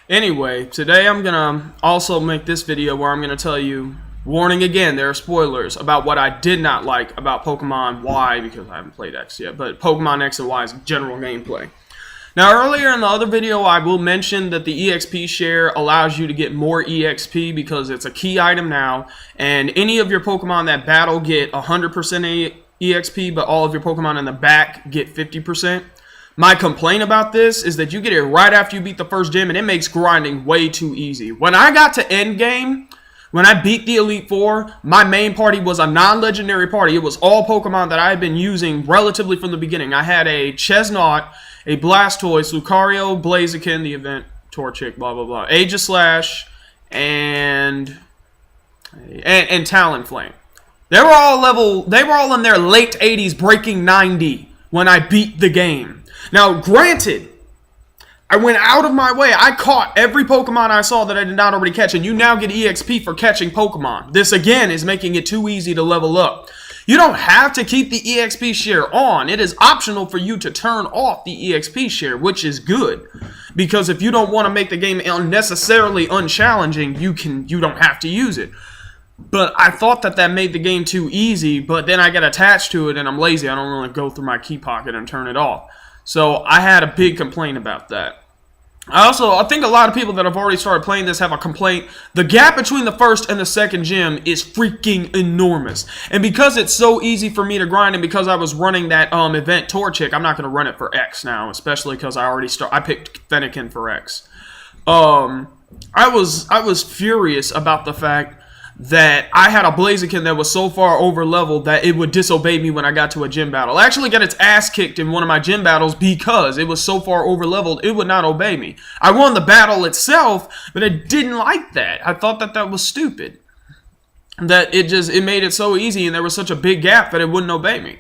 Anyway, today I'm gonna also make this video where I'm gonna tell you, warning again, there are spoilers about what I did not like about Pokemon Y, because I haven't played X yet, but Pokemon X and Y's general gameplay. Now, earlier in the other video, I will mention that the EXP share allows you to get more EXP because it's a key item now, and any of your Pokemon that battle get 100% EXP, but all of your Pokemon in the back get 50%. My complaint about this is that you get it right after you beat the first gym, and it makes grinding way too easy. When I got to endgame, when I beat the Elite Four, my main party was a non-legendary party. It was all Pokemon that I had been using relatively from the beginning. I had a Chesnaught, a Blastoise, Lucario, Blaziken, the event, Torchic, blah, blah, blah, Aegislash, and Talonflame. They were all in their late 80s, breaking 90 when I beat the game. Now, granted, I went out of my way. I caught every Pokemon I saw that I did not already catch, and you now get EXP for catching Pokemon. This, again, is making it too easy to level up. You don't have to keep the EXP share on. It is optional for you to turn off the EXP share, which is good. Because if you don't want to make the game unnecessarily unchallenging, you don't have to use it. But I thought that made the game too easy, but then I get attached to it and I'm lazy. I don't really go through my key pocket and turn it off. So I had a big complaint about that. I think a lot of people that have already started playing this have a complaint. The gap between the first and the second gym is freaking enormous. And because it's so easy for me to grind, and because I was running that event Torchic, I'm not going to run it for X now, especially because I picked Fennekin for X. I was furious about the fact that I had a Blaziken that was so far over leveled that it would disobey me when I got to a gym battle. I actually got its ass kicked in one of my gym battles because it was so far over leveled it would not obey me. I won the battle itself, but I didn't like that. I thought that was stupid. That it made it so easy and there was such a big gap that it wouldn't obey me.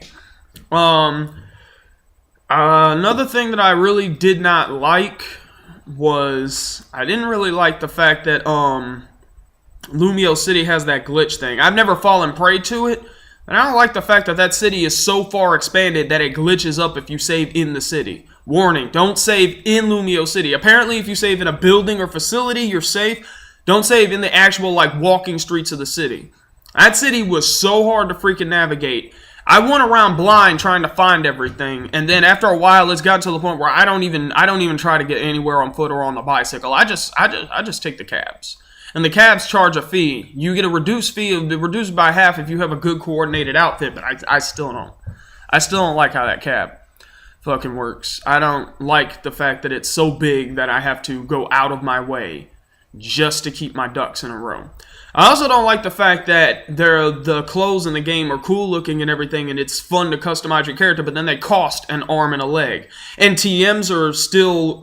Another thing that I really did not like was I didn't really like the fact that Lumio City has that glitch thing. I've never fallen prey to it, and I don't like the fact that city is so far expanded that it glitches up if you save in the city. Warning, don't save in Lumio City. Apparently, if you save in a building or facility, you're safe. Don't save in the actual, walking streets of the city. That city was so hard to freaking navigate. I went around blind trying to find everything, and then after a while, it's gotten to the point where I don't even try to get anywhere on foot or on the bicycle. I just take the cabs. And the cabs charge a fee. You get a reduced fee, reduced by half if you have a good coordinated outfit, but I still don't. I still don't like how that cab fucking works. I don't like the fact that it's so big that I have to go out of my way just to keep my ducks in a row. I also don't like the fact that the clothes in the game are cool looking and everything, and it's fun to customize your character, but then they cost an arm and a leg. And TMs are still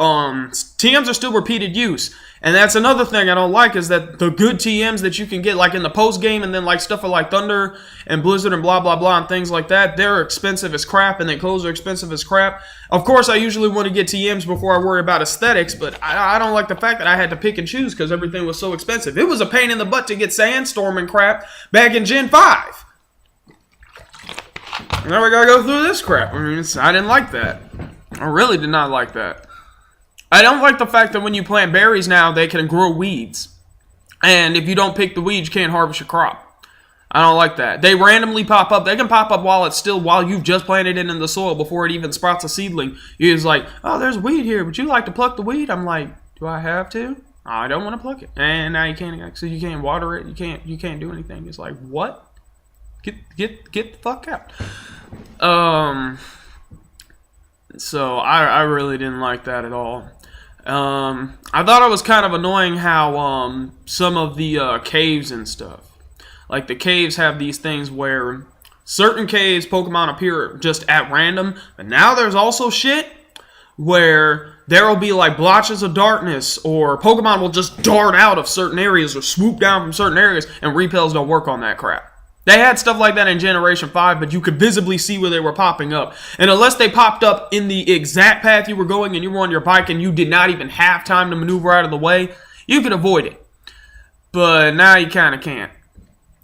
repeated use. And that's another thing I don't like, is that the good TMs that you can get, in the post game, and then stuff like Thunder and Blizzard and blah blah blah and things like that, they're expensive as crap, and their clothes are expensive as crap. Of course, I usually want to get TMs before I worry about aesthetics, but I don't like the fact that I had to pick and choose because everything was so expensive. It was a pain in the butt to get Sandstorm and crap back in Gen 5. And now we gotta go through this crap. I didn't like that. I really did not like that. I don't like the fact that when you plant berries now, they can grow weeds. And if you don't pick the weeds, you can't harvest your crop. I don't like that. They randomly pop up. They can pop up while you've just planted it in the soil before it even sprouts a seedling. You're just like, oh, there's weed here. Would you like to pluck the weed? I'm like, do I have to? I don't want to pluck it. And now you can't. So you can't water it. You can't do anything. It's like, what? Get the fuck out. So I really didn't like that at all. I thought it was kind of annoying how some of the caves and stuff, the caves have these things where certain caves Pokemon appear just at random, but now there's also shit where there will be blotches of darkness, or Pokemon will just dart out of certain areas or swoop down from certain areas, and repels don't work on that crap. They had stuff like that in Generation 5, but you could visibly see where they were popping up. And unless they popped up in the exact path you were going and you were on your bike and you did not even have time to maneuver out of the way, you could avoid it. But now you kind of can't.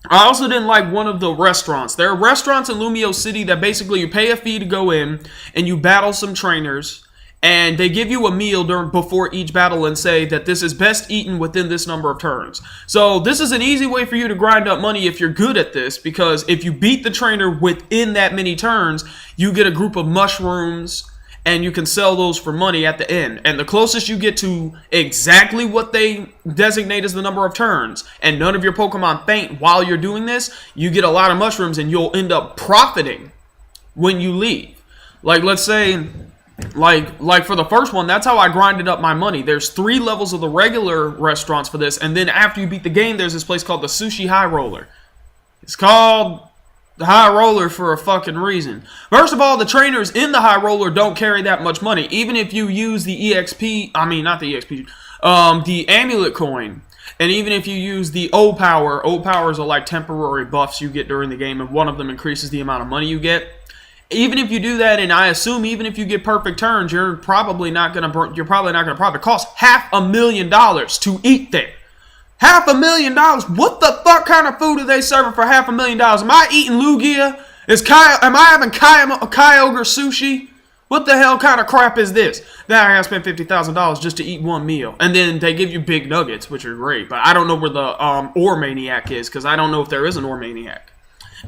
I also didn't like one of the restaurants. There are restaurants in Lumio City that basically you pay a fee to go in and you battle some trainers. And they give you a meal before each battle and say that this is best eaten within this number of turns. So this is an easy way for you to grind up money if you're good at this, because if you beat the trainer within that many turns, you get a group of mushrooms and you can sell those for money at the end. And the closest you get to exactly what they designate as the number of turns, and none of your Pokemon faint while you're doing this, you get a lot of mushrooms and you'll end up profiting when you leave. Like, let's say, like for the first one, that's how I grinded up my money. There's 3 levels of the regular restaurants for this, and then after you beat the game, there's this place called the Sushi High Roller. It's called the High Roller for a fucking reason. First of all, the trainers in the High Roller don't carry that much money. Even if you use the the Amulet Coin, and even if you use the O-Power are like temporary buffs you get during the game, and one of them increases the amount of money you get. Even if you do that, and I assume even if you get perfect turns, you're probably not gonna profit. It costs $500,000 to eat there. $500,000. What the fuck kind of food are they serving for $500,000? Am I eating Lugia? Am I having Kyogre sushi? What the hell kind of crap is this? Then I gotta spend $50,000 just to eat one meal, and then they give you big nuggets, which are great. But I don't know where the Ore Maniac is, because I don't know if there is an Ore Maniac.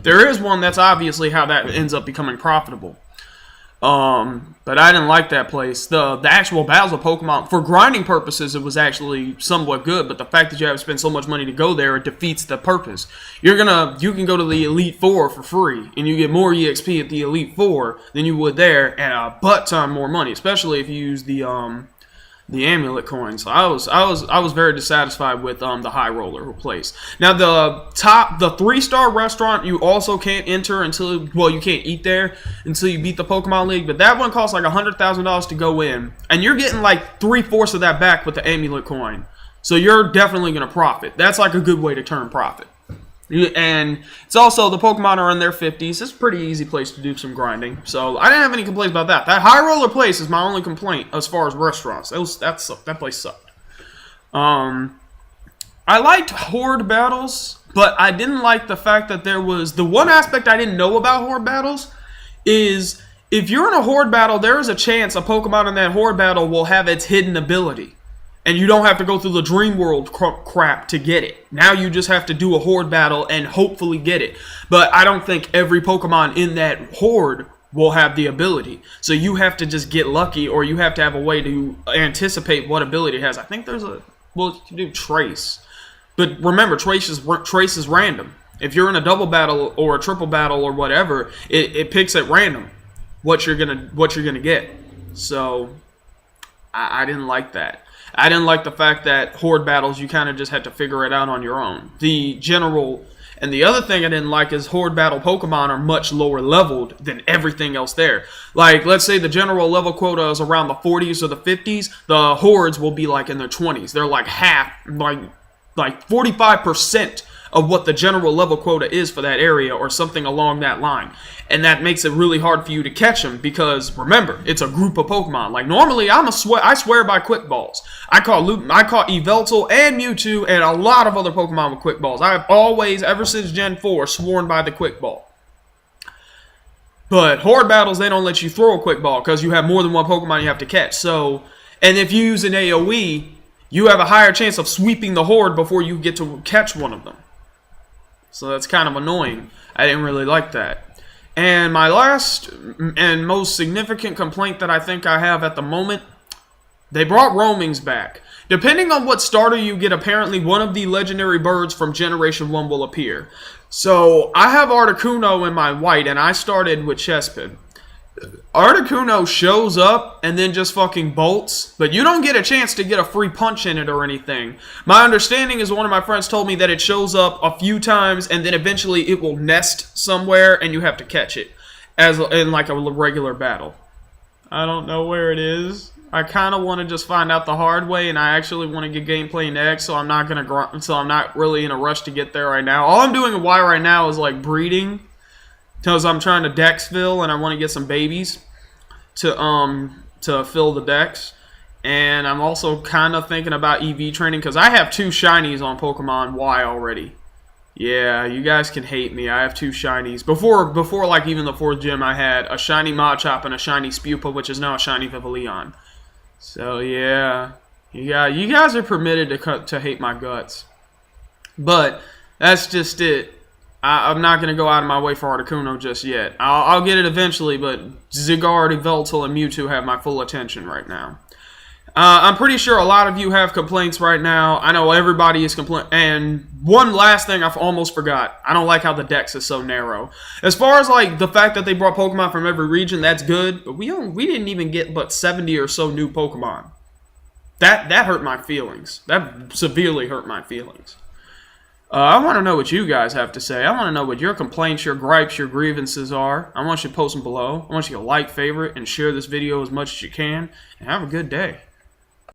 There is one. That's obviously how that ends up becoming profitable. But I didn't like that place. The actual battles of Pokemon, for grinding purposes, it was actually somewhat good. But the fact that you have to spend so much money to go there, it defeats the purpose. You can go to the Elite Four for free, and you get more EXP at the Elite Four than you would there, and a butt ton more money, especially if you use the Amulet Coin. So I was very dissatisfied with the High Roller place. Now the 3-star restaurant you also can't enter until, well, you can't eat there until you beat the Pokemon League, but that one costs like $100,000 to go in, and you're getting like 3/4 of that back with the Amulet Coin. So you're definitely gonna profit. That's like a good way to turn profit. And it's also, the Pokemon are in their 50s. It's a pretty easy place to do some grinding. So I didn't have any complaints about that. That High Roller place is my only complaint as far as restaurants. That place sucked. I liked Horde battles, but I didn't like the fact that there was... The one aspect I didn't know about Horde battles is if you're in a Horde battle, there is a chance a Pokemon in that Horde battle will have its hidden ability. And you don't have to go through the Dream World crap to get it. Now you just have to do a Horde battle and hopefully get it. But I don't think every Pokemon in that Horde will have the ability. So you have to just get lucky, or you have to have a way to anticipate what ability it has. I think there's you can do Trace. But remember, Trace is random. If you're in a double battle or a triple battle or whatever, it picks at random what you're gonna get. So I didn't like that. I didn't like the fact that Horde battles, you kind of just had to figure it out on your own. And the other thing I didn't like is Horde battle Pokemon are much lower leveled than everything else there. Like, let's say the general level quota is around the 40s or the 50s, the Hordes will be like in their 20s. They're like half, like 45% of what the general level quota is for that area, or something along that line. And that makes it really hard for you to catch them, because remember, it's a group of Pokemon. Like, normally I swear by Quick Balls. I caught Yveltal and Mewtwo and a lot of other Pokemon with Quick Balls. I've always, ever since Gen 4, sworn by the Quick Ball. But Horde battles, they don't let you throw a Quick Ball because you have more than one Pokemon you have to catch. So, and if you use an AoE, you have a higher chance of sweeping the Horde before you get to catch one of them. So that's kind of annoying. I didn't really like that. And my last and most significant complaint that I think I have at the moment, they brought roamings back. Depending on what starter you get, apparently one of the legendary birds from Generation 1 will appear. So I have Articuno in my white, and I started with Chespin. Articuno shows up and then just fucking bolts, but you don't get a chance to get a free punch in it or anything. My understanding is, one of my friends told me that it shows up a few times and then eventually it will nest somewhere and you have to catch it, as in like a regular battle. I don't know where it is. I kind of want to just find out the hard way, and I actually want to get gameplay in X, so I'm not really in a rush to get there right now. All I'm doing in Y right now is like breeding, because I'm trying to dex fill, and I want to get some babies to fill the dex. And I'm also kind of thinking about EV training, because I have 2 shinies on Pokemon Y already. Yeah, you guys can hate me. I have 2 shinies. Before like even the 4th gym, I had a shiny Machop and a shiny Spupa, which is now a shiny Vivillon. So yeah, you guys are permitted to hate my guts, but that's just it. I'm not gonna go out of my way for Articuno just yet. I'll get it eventually, but Zygarde, Yveltal, and Mewtwo have my full attention right now. I'm pretty sure a lot of you have complaints right now. I know everybody is complaining. And one last thing I almost forgot. I don't like how the dex is so narrow. As far as like the fact that they brought Pokemon from every region, that's good. But we didn't even get but 70 or so new Pokemon. That hurt my feelings. That severely hurt my feelings. I want to know what you guys have to say. I want to know what your complaints, your gripes, your grievances are. I want you to post them below. I want you to like, favorite, and share this video as much as you can. And have a good day.